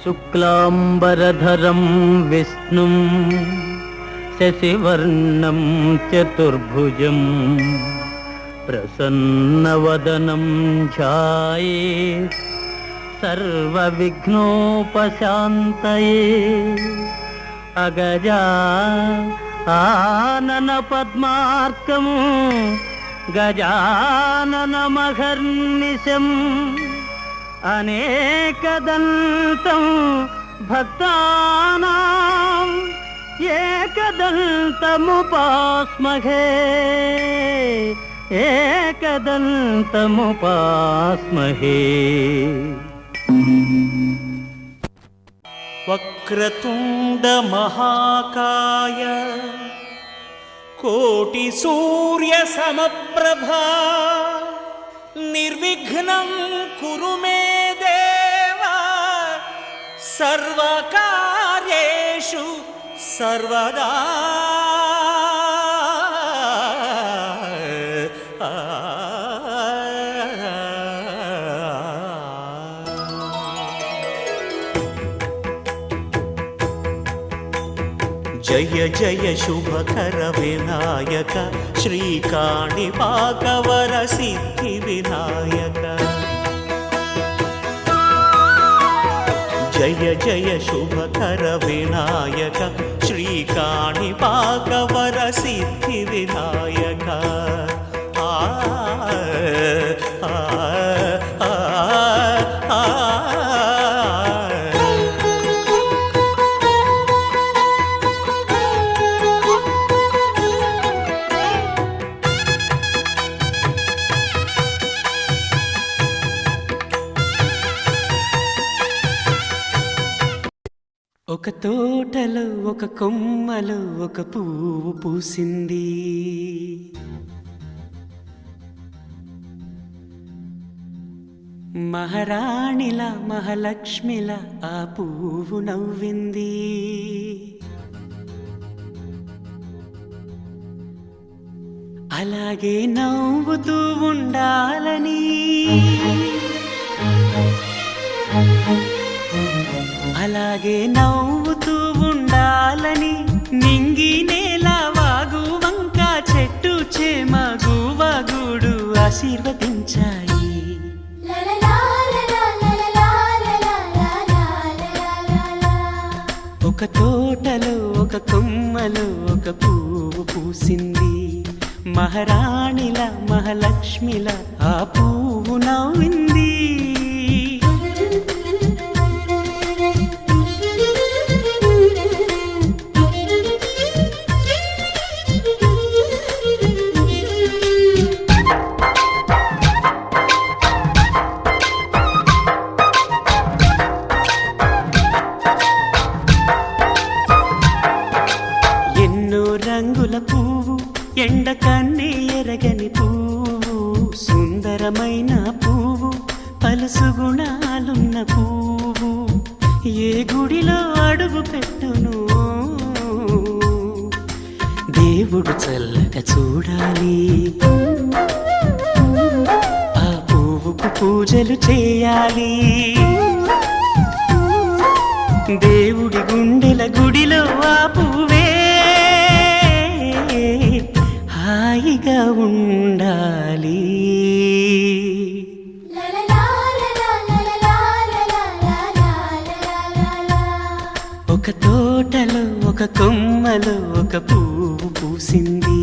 శుక్లాంబరధరం విష్ణుం శశివర్ణం చతుర్భుజం ప్రసన్నవదనం ధ్యాయేత్ సర్వవిఘ్నోపశాంతయే. అగజా ఆనన పద్మార్కము గజాననమహర్నిశం అనేకదంతం భక్తానాం ఏకదంతముపాస్మహే ఏకదంతముపాస్మహే. వక్రతుండ మహాకాయ కోటి సూర్య సమప్రభా నిర్విఘ్నం కురు మే దేవ సర్వకార్యేషు సర్వదా. జయ జయ శుభకర వినాయక శ్రీకాణిపాకవర సిద్ధి వినాయక. జయ జయ శుభకర వినాయక శ్రీకాణిపాకవర సిద్ధి వినాయక. ఆ ఆ ఆ ఆ ఒక తోటలో ఒక కొమ్మలో ఒక పువ్వు పూసింది. మహారాణిలా మహాలక్ష్మిలా ఆ పువ్వు నవ్వింది. అలాగే నవ్వుతూ ఉండాలని, అలాగే నవ్వుతూ ఉండాలని నింగి నేల వాగు వంక చెట్టు చేమ గువగుడు ఆశీర్వదించాయి. ఒక తోటలో ఒక కొమ్మలో ఒక పువ్వు పూసింది. మహారాణిలా మహాలక్ష్మిలా ఆ పువ్వు నవ్వింది. రంగుల పువ్వు ఎండ కన్నే ఎరగని పువ్వు, సుందరమైన పువ్వు పలుసు గుణాలున్న పువ్వు. ఏ గుడిలో అడుగు పెట్టును దేవుడు చల్లగా చూడాలి. ఆ పువ్వుకు పూజలు చేయాలి. దేవుడి గుండెల గుడిలో ఆ పువ్వే హాయిగా ఉండాలి. ఒక తోటలో ఒక కొమ్మలో ఒక పువ్వు పూసింది.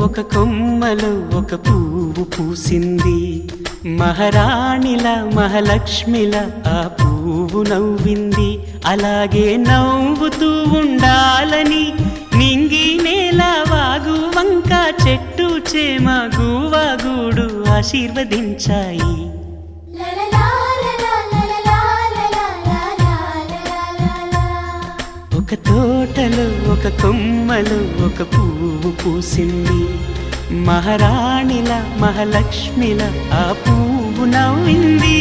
ఒక కొమ్మలో ఒక పువ్వు పూసింది. మహారాణిల మహాలక్ష్మిల ఆ పువ్వు నవ్వింది. అలాగే నవ్వుతూ ఉండాలని నింగి నేల వాగు వంక చెట్టు చేమ గువ్వ గూడు ఆశీర్వదించాయి. ఒక తోటలో ఒక కొమ్మలో ఒక పువ్వు పూసింది. మహారాణిల మహాలక్ష్మిల ఆ పువ్వు నవ్వింది.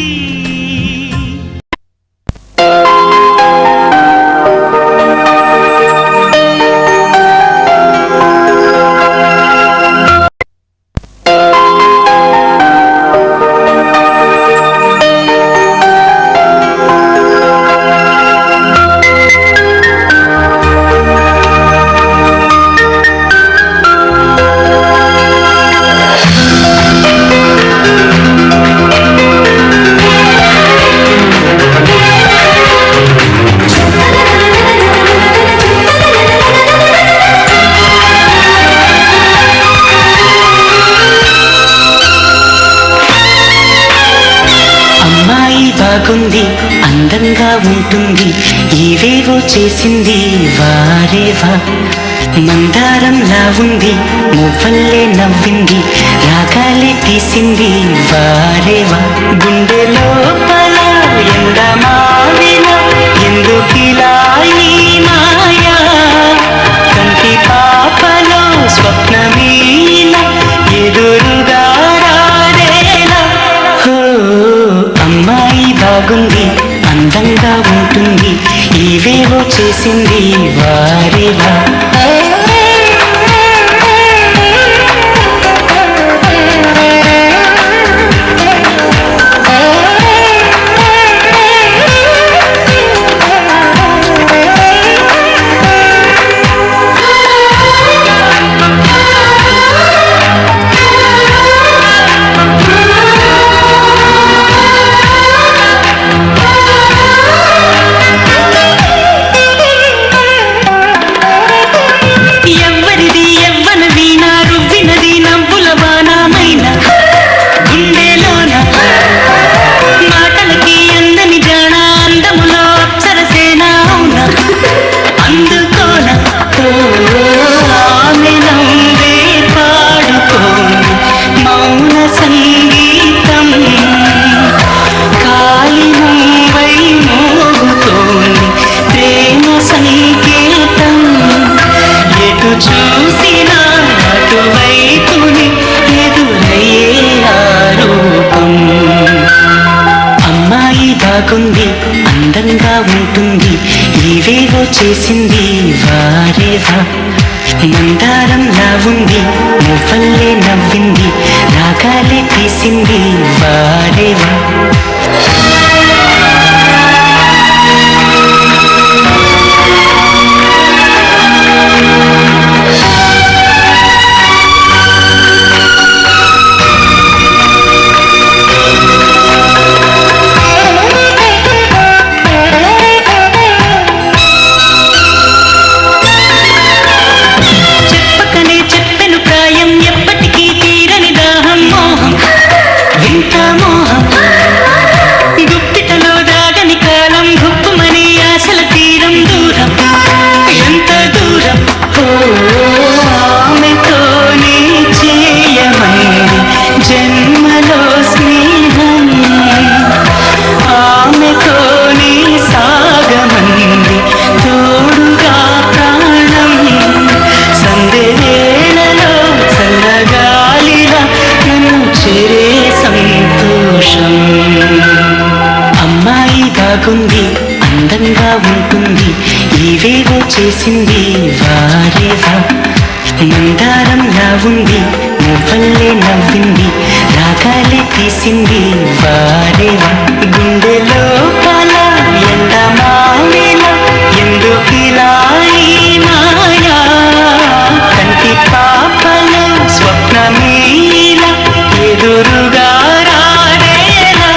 బాగుంది, అందంగా ఉంటుంది, ఏవేవో చేసింది వారేవా. మందారంలా ఉంది, మువ్వల్లే నవ్వింది, రాగాలే తీసింది వారేవా. గుండె లోపల ఎండమావిన ఎందుకిలా ఈ మాయా, కంటి పాపలో స్వప్నమీన ఎదురుగా రారేలా. అమ్మాయి బాగుంది, అందంగా ఉంటుంది, ఏవేవో చేసింది వారేవా. బాగుంది, అందంగా ఉంటుంది, ఏవేవో చేసింది వారేవా. మందారంలా ఉంది, మువ్వల్లే నవ్వింది, రాగాలే తీసింది వారేవా. బాగుంది, అందంగా ఉంటుంది, ఏవేవో చేసింది వారేవా. మందారంలా ఉంది, మువ్వల్లే నవ్వింది, రాగాలే తీసింది వారేవా. గుండె లోపల ఎండమావిన ఎందుకిలా ఈ మాయా, కంటి పాపలో స్వప్నమీల ఎదురుగా రారేలా.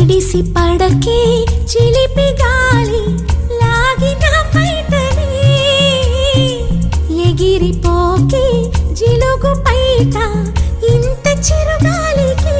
ఎగిసి పడకే చిలిపి గాలి లాగిన పైటని ఎగిరిపోకే జిలుగు పైట ఇంత చిరుగాలికి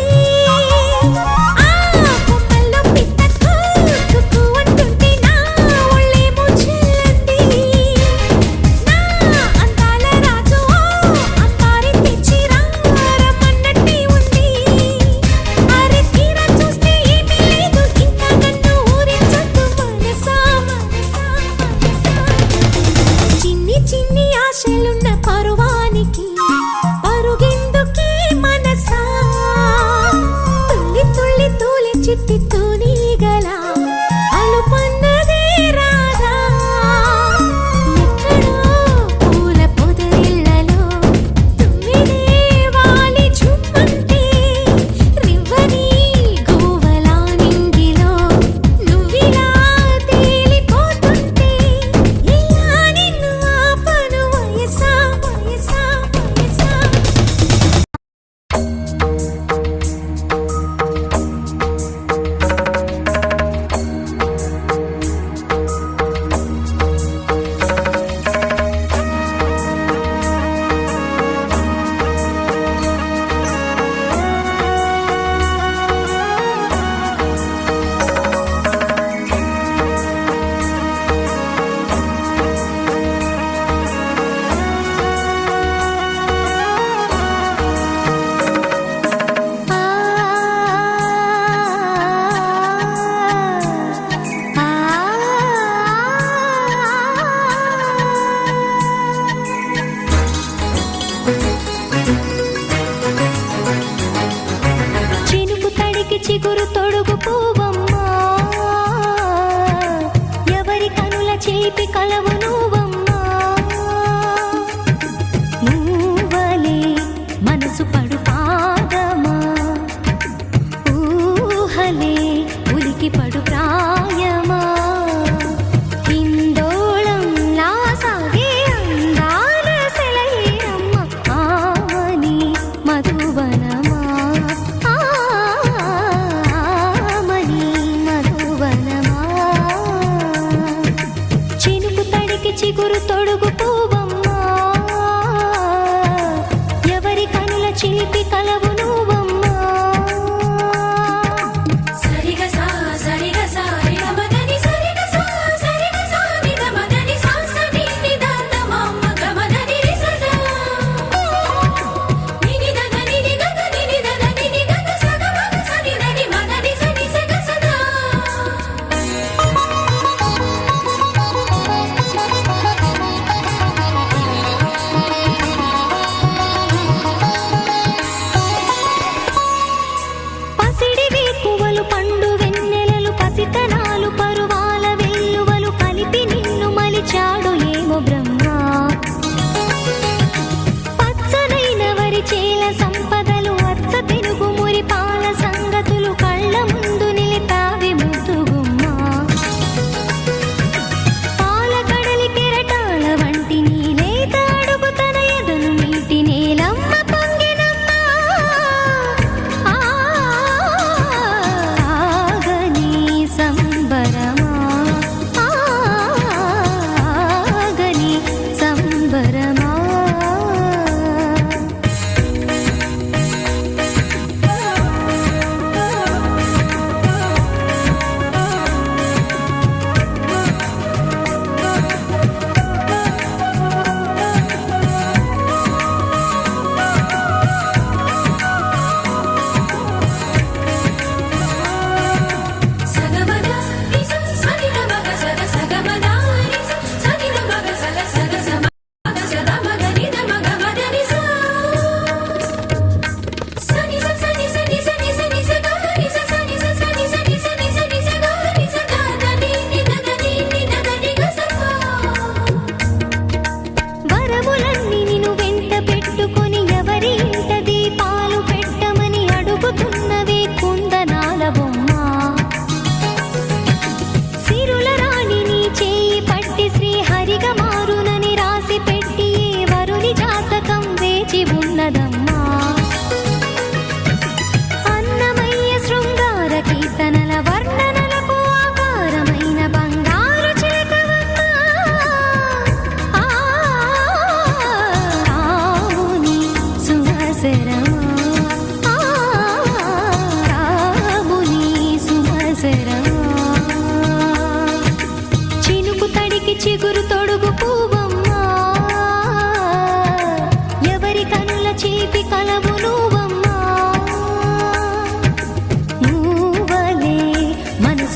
చిగురు తొడుగు పూవమ్మా ఎవరి కనుల చిలిపి కలవు నువ్వమ్మా నువ్వలే మనసు పడు పాదమా ఊహలే ఉలికి పడు ప్రాయమా ఇందోళం లాసాగే అందాల సెలయేరమ్మ ఆమని మధువనమా చిగురు తొడుగు పూవమ్మా ఎవరి కనుల చిలిపి కలవు నువ్వమ్మా సరిగా సా సరిగా సా మదని సరిగా సా సరిగా సా నిద మదని సా సని నిదాత మమ్మ గమదని రిసదా నిని దద నిని గద నిని దద నిని గద సగ మగ సని దని మదని సని సగ సదా పండు వెన్నెలలు పసితనాలు పరువాల వెల్లువలు కలిపి నిన్ను మలిచాడు ఏమో బ్రహ్మ పచ్చనైన వరి చేల సంపదలు అచ్చ తెలుగు మురి పాల సంగతులు కళ్ళ ముందు నిలిపావి ముద్దుగుమ్మ పాల కడలి కెరటాల వంటి నీలేత అడుగు తన ఎదను నీటి నేలమ్మ పొంగినమ్మా సంబరమా ఆగని సంబరమా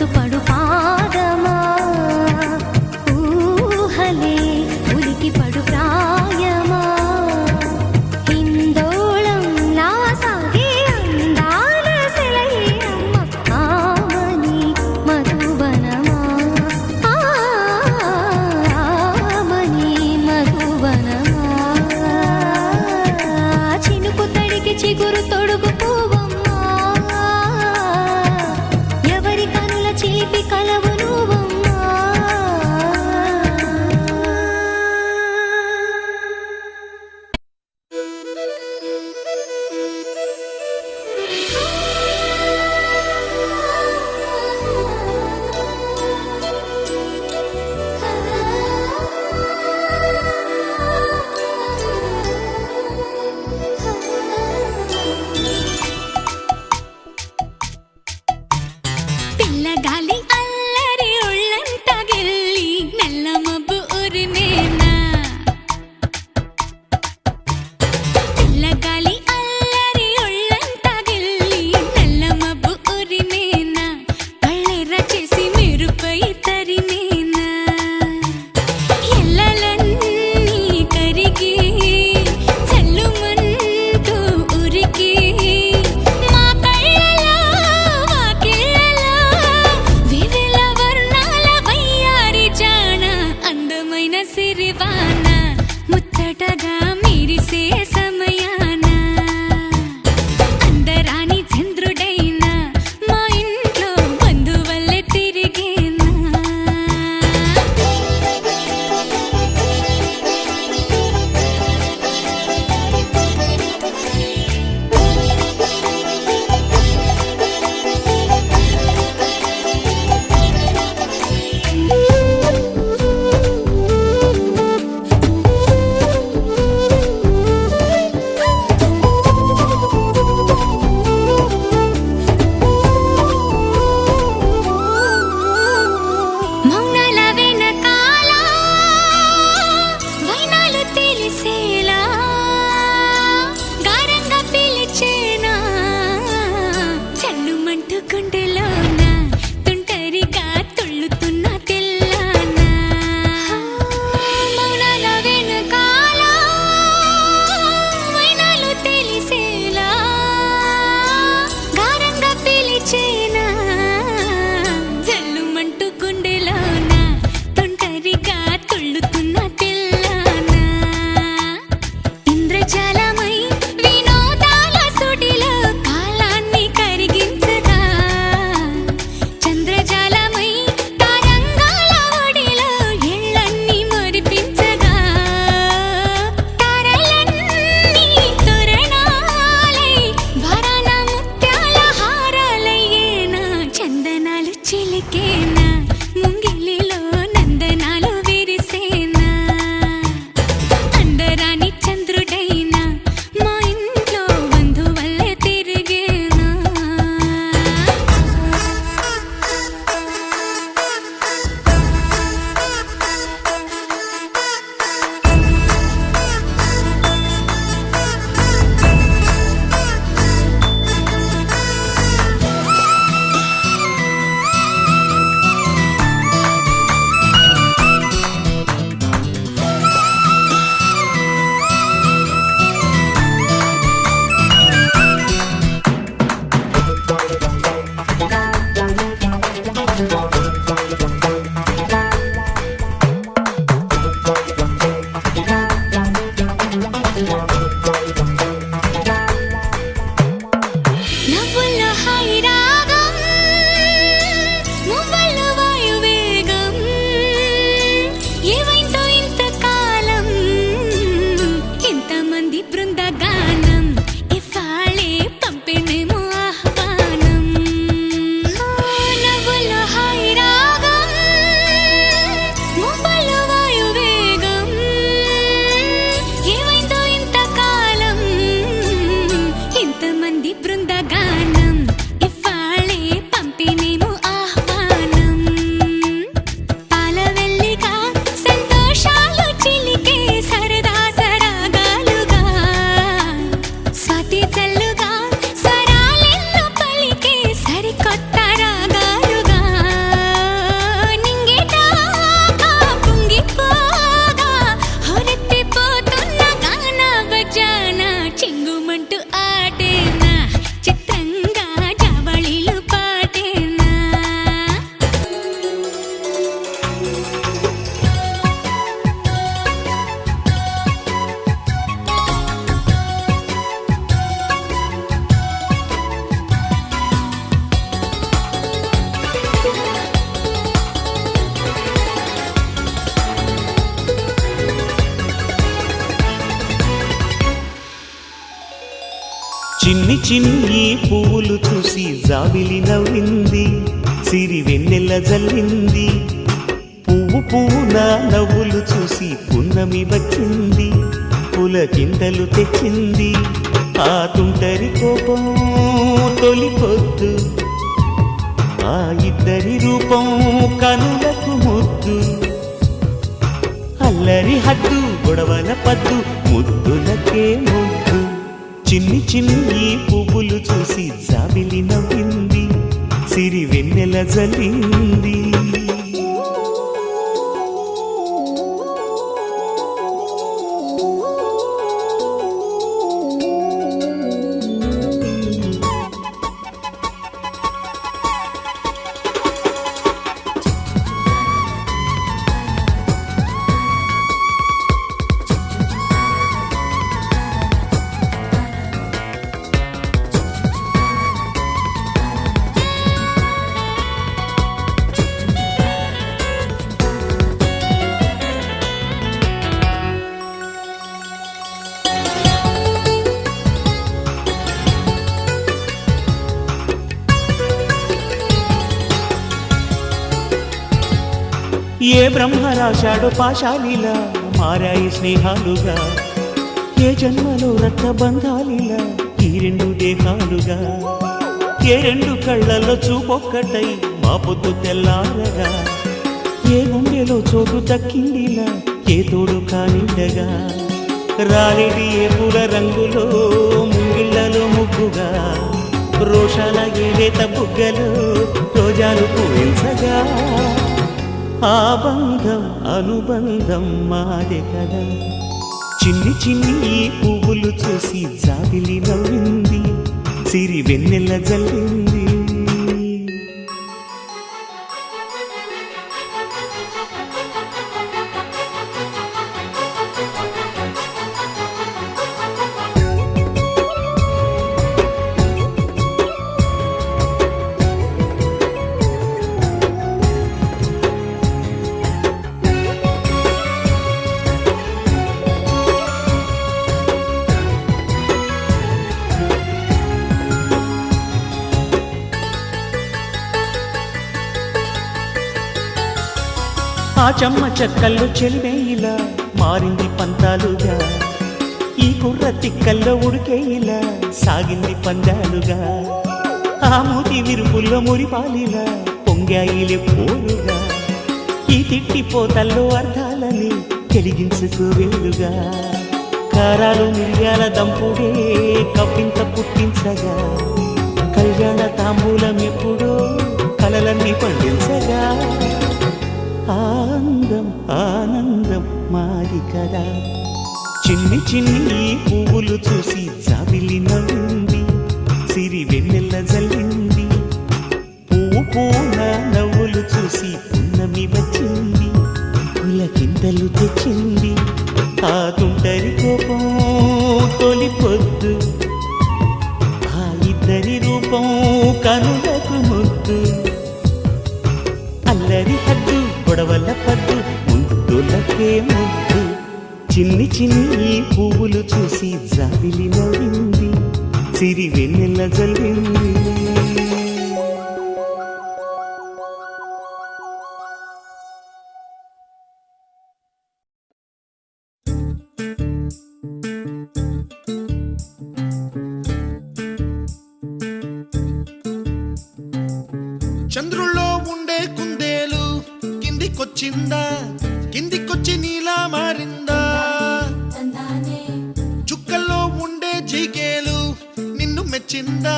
మనసు పడు పాదమా ఊహలే ఉలికి పడు ప్రాయమా హిందోళం నా సాగే అందాల సెలయేరమ్మ ఆమని మధువనమా ఆమని మధువనమా చినుకు తడికి చిగురు తొడుగు పువ్వమ్మా ఎవరి కనుల చిలిపి కలవు నువ్వమ్మా పిల్లగాలి అల్లరి ఒళ్ళంతా గిల్లి నల్ల మబ్బు ఉరిమేనా పిల్లగాలి అల్లరి ఒళ్ళంతా గిల్లి నల్ల మబ్బు ఉరిమేనా కళ్ళెర్ర చేసి మెరుపై తరిమేనా ఎల్లలన్నీ కరిగి చల్లుమంటూ ఉరికి మా కళ్ళలో వాకిళ్ళలో వివిల వర్ణాల వయ్యారి జాణ అందమైన సిరివాన ముచ్చటగా మిరిసే సమయాన అందరాని చంద్రుడైనా మా ఇంట్లో బంధువల్లే తిరిగేనా మౌనాల వెనకాల వైనాలు తెలిసేలా గారంగా పిలిచేనా చల్లుమంటూ గుండెలోన తుంటరిగా తుళ్ళుతున్న తెల్లానా మౌనాల వెనకాల వైనాలు తెలిసేలా గారంగా పిలిచేనా జల్లుమంటూ గుండెలోన తుంటరిగా తుళ్ళుతున్న తెల్లానా ఇంద్రజాలమై వినోదాల సుడిలో కాలాన్ని కరిగించగా చంద్రజాలమై తరంగాల ఒడిలో ఎళ్ళన్నీ మురిపించగా తారలన్నీ తోరణాలై వరాన ముత్యాల హారాలయ్యేనా చందనాలు చిలికేనా ముంగిలిలో నందనాలు విరిసేనా అందరాని చంద్రుడైనా మా ఇంట్లో బంధువల్లే తిరిగేనా చిన్ని చిన్ని పువ్వులు చూసి జాబిలి నవ్వింది, సిరి వెన్నెల జల్లింది. పువ్వు పువ్వున నవ్వులు చూసి పున్నమి వచ్చింది, పులకింతలు తెచ్చింది. ఆ తుంటరి కోపం తొలి పొద్దు, ఆ ఇద్దరి రూపం కనులకు ముద్దు. అల్లరి హద్దు గొడవల పద్దు, ముద్దులకే ముద్దు. చిన్ని చిన్ని పువ్వులు చూసి జాబిలి నవ్వింది, సిరి వెన్నెల జల్లింది. ఏ బ్రహ్మ రాశాడో పాశాలిలా మారాయి స్నేహాలుగా, ఏ జన్మలో రక్త బంధాలిలా ఈ రెండు దేహాలుగా. ఏ రెండు కళ్ళల్లో చూపొక్కటై మా పొద్దు తెల్లారగా, ఏ గుండెలో చోటు దక్కిందిలా ఏ తోడు కానిండగా. రాలేడి ఏ పూల రంగులో ముంగిళ్ళలో ముగ్గుగా, రోషాల ఏలేత బుగ్గలో రోజాలు పూయించగా. ఆ బంధం అనుబంధం మాదే కదా. చిన్ని చిన్ని పువ్వులు చూసి జాబిలి నవ్వింది, సిరి వెన్నెల జల్లింది. ఆ చెమ్మ చెక్కల్లో చెలిమేయిలా మారింది పంతాలుగా, ఈ కుర్ర తిక్కల్లో ఉడికేయిలా సాగింది పందాలుగా. ఆ మూతి విరుపుల్లో మురిపాలిలా పొంగాయిలే పోలుగా, ఈ తిట్టిపోతల్లో అర్థాలని కలిగించుకోవేలుగా. కారాలు మిరియాల దంపుడే కవ్వింత పుట్టించగా, కళ్యాణ తాంబూలం ఎప్పుడో కలలన్నీ పండించగా. ఆనందం ఆనందం మాది కదా. చిన్ని చిన్ని పువ్వులు చూసి జాబిలి నవ్వింది, సిరి వెన్నెల జల్లింది. పువ్వు పువ్వున నవ్వులు చూసి పున్నమి వచ్చింది, పులకింతలు తెచ్చింది. ఆ తుంటరి కోపం తొలి పొద్దు, ఆ ఇద్దరి రూపం కనులకు ముద్దు. అల్లరి హద్దు గొడవల పద్దు, ముద్దులకే ముద్దు. చిన్ని చిన్ని పువ్వులు చూసి జాబిలి నవ్వింది, సిరి వెన్నెల జల్లింది. చంద్రుల్లో ఉండే కుందేలు కిందికొచ్చిందా, కిందికొచ్చి నీలా మారిందా. చుక్కల్లో ఉండే జీకేలు నిన్ను మెచ్చిందా,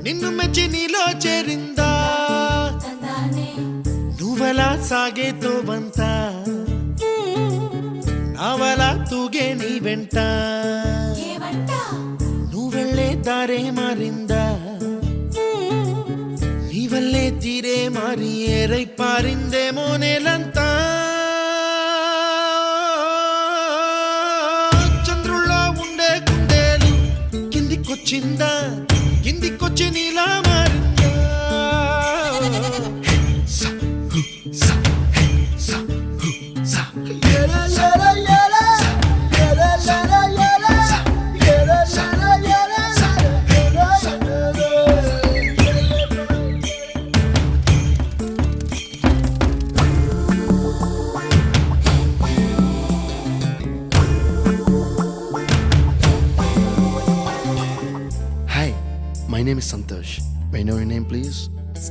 నిన్ను మెచ్చి నీలో చేరిందా. నువ్వలా సాగే తోవంత, నావలా తూగే నీ వెంట. నువ్వెళ్ళే దారే మారిందా, నీవల్లే తీరే మారి ఏరై పారిందేమో నేలంతా. చంద్రుల్లో ఉండే కుందేలు కిందికొచ్చిందా, కిందికొచ్చి నీలా మారిందా.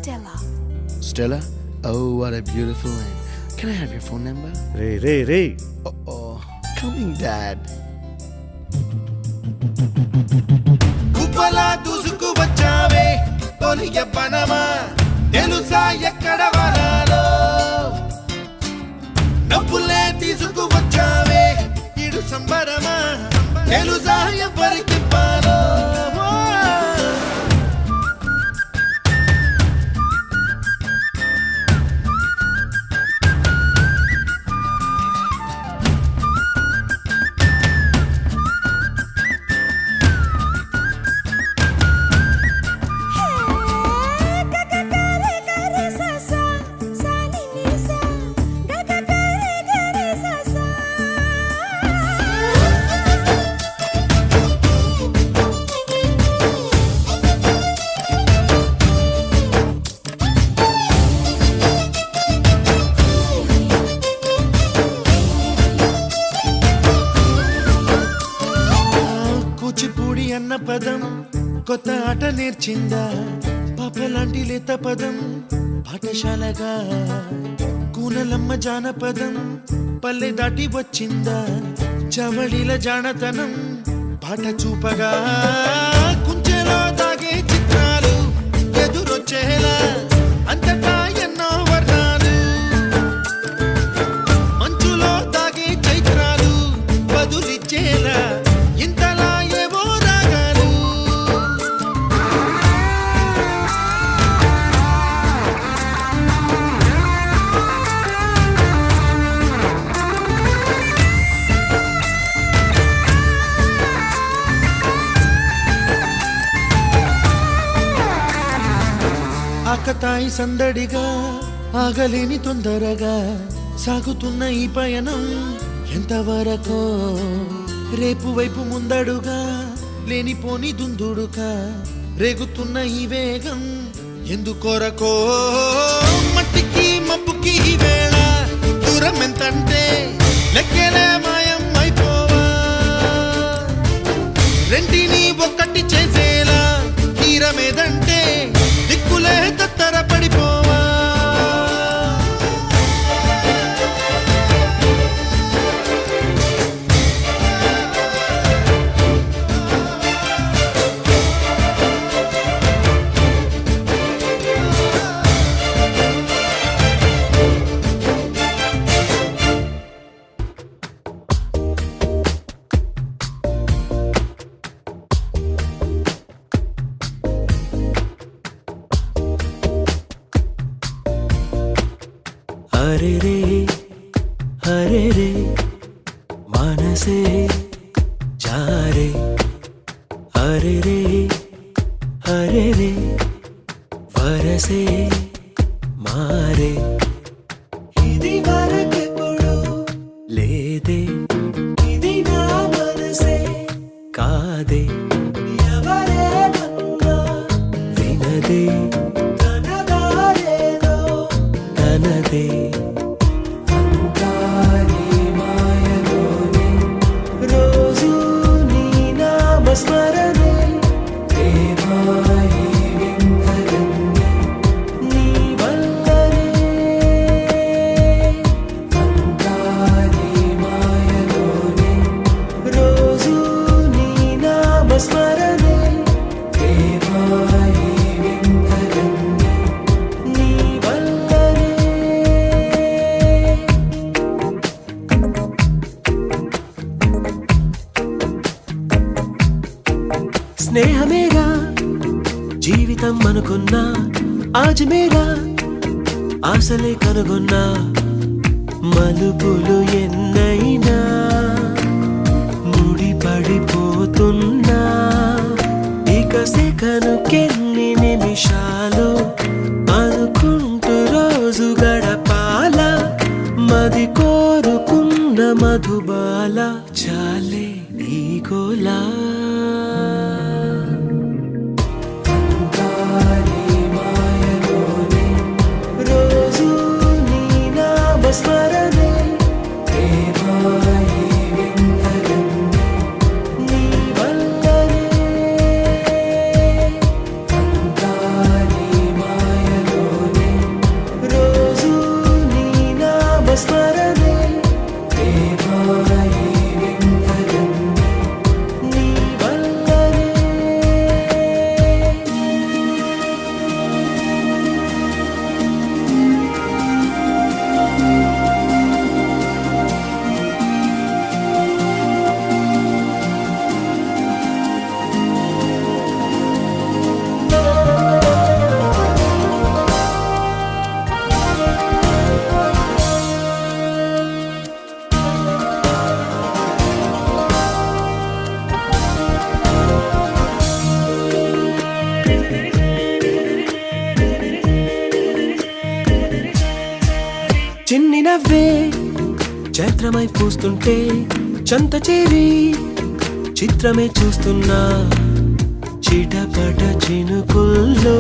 Stella. Stella? Oh, what a beautiful name. Can I have your phone number? Ray Oh, coming, Dad. కుప్పలా దూసుకు వచ్చావే తొలి యవ్వనమా తెలుసా ఎక్కడ వరాలో నవ్వులే తీసుకు వచ్చావే ఇడు సంబరమా తెలుసా ఎవరికి పాలో కూచిపూడి అన్న పదం కొత్త ఆట నేర్చిందా పాపలాంటి లేత పదం పాఠశాలగా కూనలమ్మ జానపదం పల్లె దాటి వచ్చిందా చవళిల జానతనం పాట చూపగా కుంచెలో దాగే చిత్రాలు ఎదురొచ్చేలా అంతటా ఎన్నో వర్ణాలు మంచులో దాగే చైత్రాలు బదులిచ్చేలా ఇంతలా ఏవో రాగాలు ఆకతాయి సందడిగా ఆగలేని తొందరగా సాగుతున్న ఈ పయనం ఎంతవరకో రేపు వైపు ముందడుగా లేనిపోని దుందుడుగా రేగుతున్న ఈ వేగం ఎందుకొరకో మట్టికి మబ్బుకి ఈ వేళ దూరం ఎంతంటే లెక్కలే మాయం అయిపోవా రెంటిని ఒక్కటి చేసేలా తీరమేదంటే దిక్కులే తత్తర పడిపోవా हरे रे मनसे जारे हरे रे वरसे मारे इदी वरकेपुडु लेदे इदी ना मनसे कादे ఎవరే నన్నా వినదే తనదారేదో తనదే స్మరణే దేవాయి విందగన్నే నీ వల్లనే అంతాని మాయలోనే రోజు నీ నామ స్మరణే దేవాయి విందగన్నే నీ వల్లనే స్నేహమేగా జీవితం అనుకున్నా ఆజమేగా ఆశలే కనుగొన్నా మలుపులు ఎన్నైనా ముడిపడిపోతున్నా ఇక సెకనుకెన్ని నిమిషాలు అనుకుంటూ రోజు గడపాల మది కోరుకున్న మధుబాల చాలే నీ గోలా స్మరణే దేవాయి విందగన్నే నీ వల్లనే అంతాని మాయలో నవ్వే చైత్రమై పూస్తుంటే చంత చేరి చిత్రమే చూస్తున్నా చిటపట చినుకుల్లో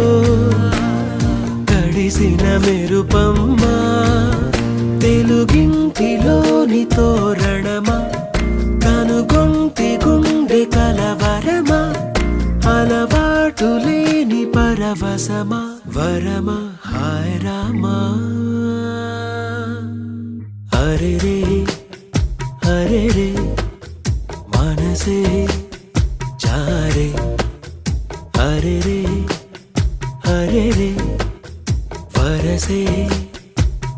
తడిసిన మెరుపమ్మా తెలుగింటిలోని తోరణమా కనుగొంటి గుండె కలవరమా అలవాటు లేని పరవశమా వరమా హాయ్ రామా హరే రే హరే రే మనసే జారే హరే రే హరే రే వరసే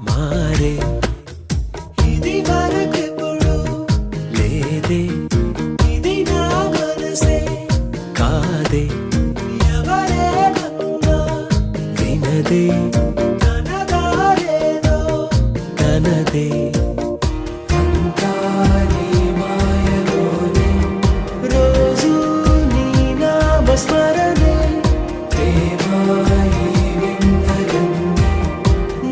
మారే ఇది వరకెప్పుడు లేదే ఇది నా మనసే కాదే ఎవరేమన్నా వినదే తనదారేదో తనదే అంతా నీ మాయలోనే రోజు నీ నామస్మరణే ప్రేమాయి వింతలన్నీ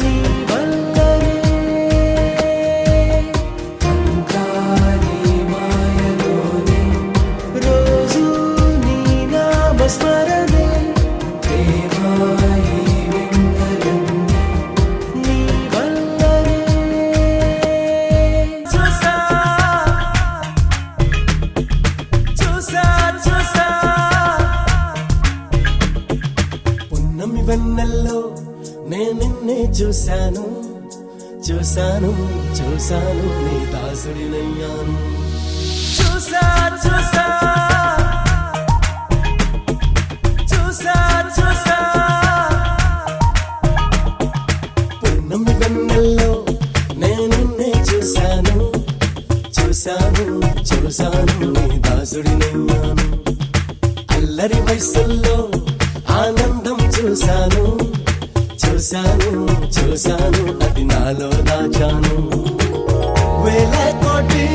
నీ వల్లనే అంతా నీ మాయలోనే రోజు నీ నామస్మరణే ప్రేమాయి వింతలన్నీ నీ వల్లనే చూసా చూసా చూసా పున్నమి వెన్నెల్లో నేను నిన్నే చూశాను చూశాను చూశాను నీ దాసుడినయ్యాను చూసా చూసా చూసా చూసా పున్నమి వెన్నెల్లో నేను నిన్నే చూశాను చూశాను చూశాను నీ దాసుడినయ్యాను అల్లరి వయసుల్లో ఆనందం చూశాను చూశాను చూశాను అది నాలో దాచాను వేల కోటి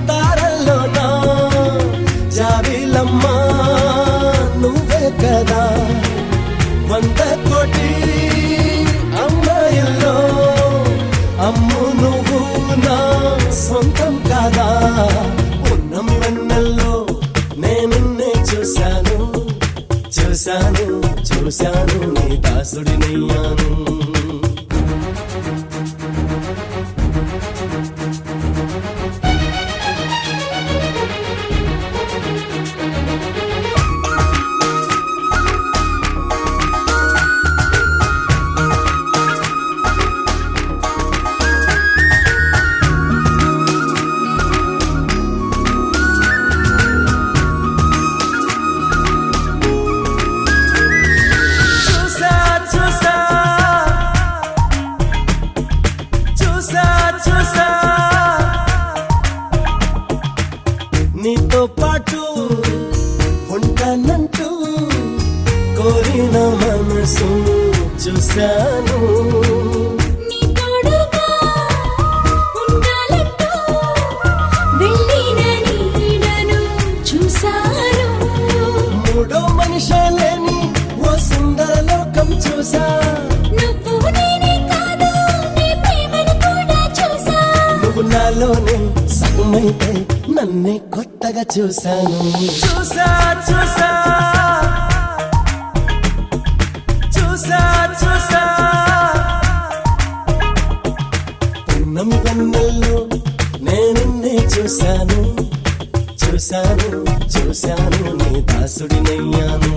తారల్లోనా జాబిలమ్మా నువ్వే కదా 100 కోటి అమ్మాయిల్లో అమ్ము నువ్వు నా సొంతం కాదా పున్నమి వెన్నెల్లో నేనున్నే చూశాను చూశాను చూశాను నీ దాసుడినయ్యాను చూసా చూసా చూసా చూసా నీతో పాటు ఉంటానంటూ కోరిన మనసు చూశాను నీ తోడుగా ఉండాలంటూ వెళ్ళిన నీడను చూశాను మూడో మనిషాలేని ఓ సుందర లోకం చూసా నువ్వు నేనే కాదు నీ ప్రేమను కూడా చూసా నువ్వు నాలోనే సగమైతే నన్నే కొత్తగా చూశాను చూసా చూసా చూసా చూసా పున్నమి వెన్నెల్లో నేనున్నే చూశాను చూశాను చూశాను నీ దాసుడినయ్యాను